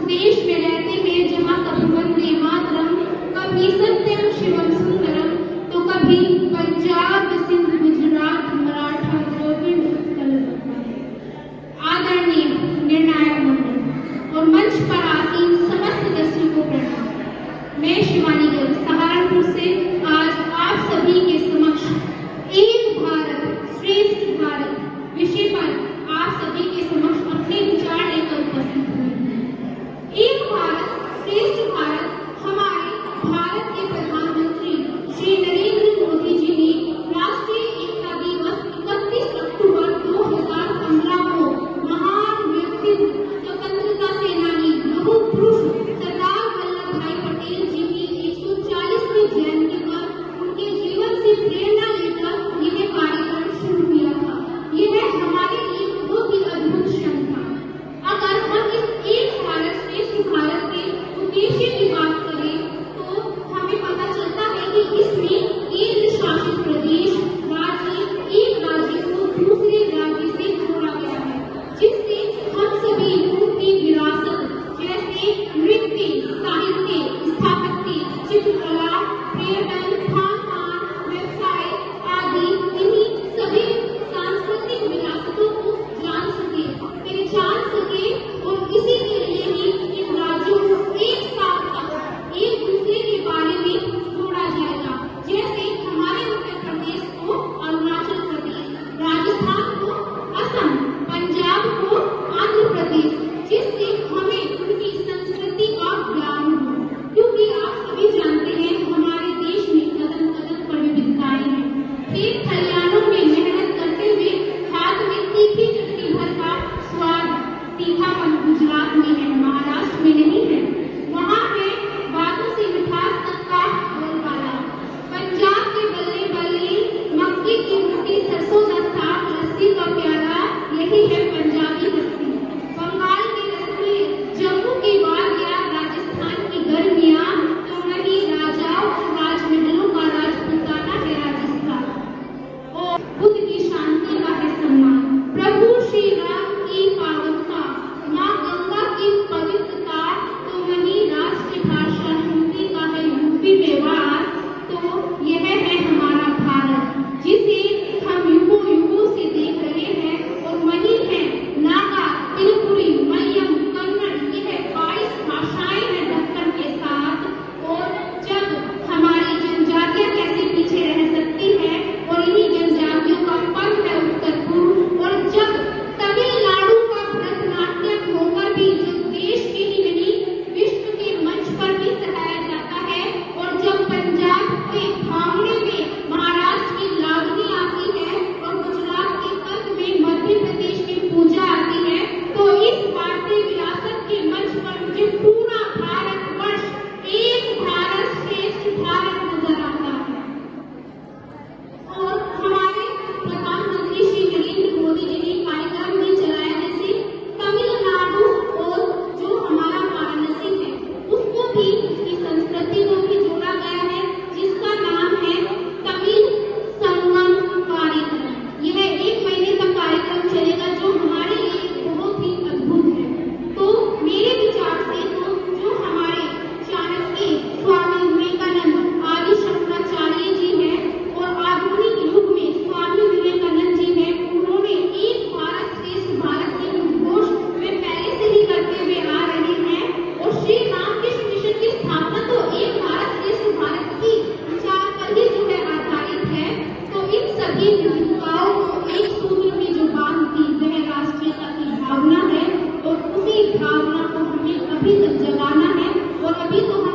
देश में रहते हैं जहाँ कभी वंदे मातरम, कभी सत्यम शिवम सुंदरम, तो कभी पंजाब सिंध गुजरात मराठा द्रविड़ उत्कल। आदरणीय निर्णायक मंडल और मंच पर आसीन समस्त दर्शकों को प्रणाम। मैं शिवानी गिल सहारनपुर से आज आप सभी के समक्ष एक भारत श्रेष्ठ भारत विषय पर आप सभी के समक्ष अपने विचार लेकर उपस्थित हुए हैं। एक भारत श्रेष्ठ भारत हमारे भारत के प्रधानमंत्री श्री नरेंद्र मोदी जी ने राष्ट्रीय एकता दिवस 31 अक्टूबर 2015 को महान व्यक्तित्व स्वतंत्रता सेनानी लौह पुरुष सरदार वल्लभ भाई पटेल जी की 140वीं जयंती पर उनके जीवन से प्रेरणा लेकर यह कार्यक्रम शुरू किया था। यह हमारे लिए बहुत ही अद्भुत क्षण था। अगर हम इस एक भारत श्रेष्ठ भारत के उद्देश्य की बात करें तो हमें पता चलता है कि इसमें केंद्र शासित प्रदेश राज्य एक राज्य को दूसरे राज्य से जोड़ा गया है, जिससे हम सभी अपनी विरासत जैसे नृत्य, साहित्य, स्थापत्य, चित्रकला, पर्यटन, खान-पान, व्यवसाय आदि इन्हीं सभी सांस्कृतिक विरासतों को जान सके, पहचान सके और इसी के लिए ही इन राज्यों को एक साथ एक दूसरे के बारे में जोड़ा जाएगा। जैसे हमारे उत्तर प्रदेश को अरुणाचल प्रदेश, राजस्थान को असम, पंजाब को आंध्र प्रदेश, जिससे हमें उनकी संस्कृति का ज्ञान हो। क्योंकि आप सभी जानते हैं हमारे देश में कदम कदम पर विविधताएं हैं। खेत खलिहानों में मेहनत करते हुए हाथ में तीखी चटनी भर का स्वाद, तीखापन गुजरात में है, महाराष्ट्र में नहीं है। वहाँ है बातों से मिठास तक का बोलबाला। पंजाब के बल्ले बल्ले, मक्के की रोटी, सरसों का साग, लस्सी का प्याला, यही है पंजाबी मस्ती। बंगाल के रसगुल्ले, जम्मू की वादियाँ, राजस्थान की गर्मियाँ, तो वही राजाओं और राजमहलों का राजपूताना है राजस्थान। और बुद्ध की शांति का है सम्मान, प्रभु श्री राम की पावनता, माँ गंगा की पवित्रता, तो वही राष्ट्रीय भाषा हिंदी का है यूपी में वास। तो यह है हमारा भारत जिसे हम युगों युगों से देख रहे हैं। और वही है नागा, त्रिपुरी, मलयालम, कन्नड़, यह 22 भाषाएं हैं दक्कन के साथ। और जब हमारी जनजातियां कैसे पीछे रह सकती है, और इन्हीं जनजातियों का पर्व है उत्तर पूर्व। और जब तमिलनाडु का भरतनाट्यम होकर भी जो देश के ही नहीं विश्व के मंच पर भी सराहा जाता है, और जब पंजाब के भांगड़े में महाराष्ट्र की लावनी आती है और गुजरात के तर्क में मध्य प्रदेश की पूजा आती है, तो इस भारतीय विरासत के मंच पर मुझे पूरा भारतवर्ष एक भारत श्रेष्ठ भारत नजर आता है। और हमारे प्रधानमंत्री श्री नरेंद्र मोदी जी ने कार्यक्रम में चलाया, जैसे तमिलनाडु और जो हमारा वाराणसी है उसको भी, उसकी संस्कृति को भी जोड़ा गया है, जिसका नाम है तमिल संगम कार्यक्रम। यह 1 महीने तक कार्यक्रम चलेगा, जो हमारे लिए बहुत ही अद्भुत है। तो मेरे विचार से तो जो हमारे चाणक्य, स्वामी विवेकानंद आदि शंकराचार्य जी हैं और आधुनिक युग में स्वामी विवेकानंद जी हैं, उन्होंने एक भारत श्रेष्ठ भारत के उद्घोष में पहले से ही करते हुए आ रहे हैं। और श्री रामकृष्ण मिशन की स्थापना तो एक भारत श्रेष्ठ भारत की विचार पर ही जो है आधारित है। तो इन सभी विविधताओं को एक सूत्र में जो बांधती वह राष्ट्रीयता की भावना है, और उसी भावना को हमें अभी तक जगाना है। और अभी तो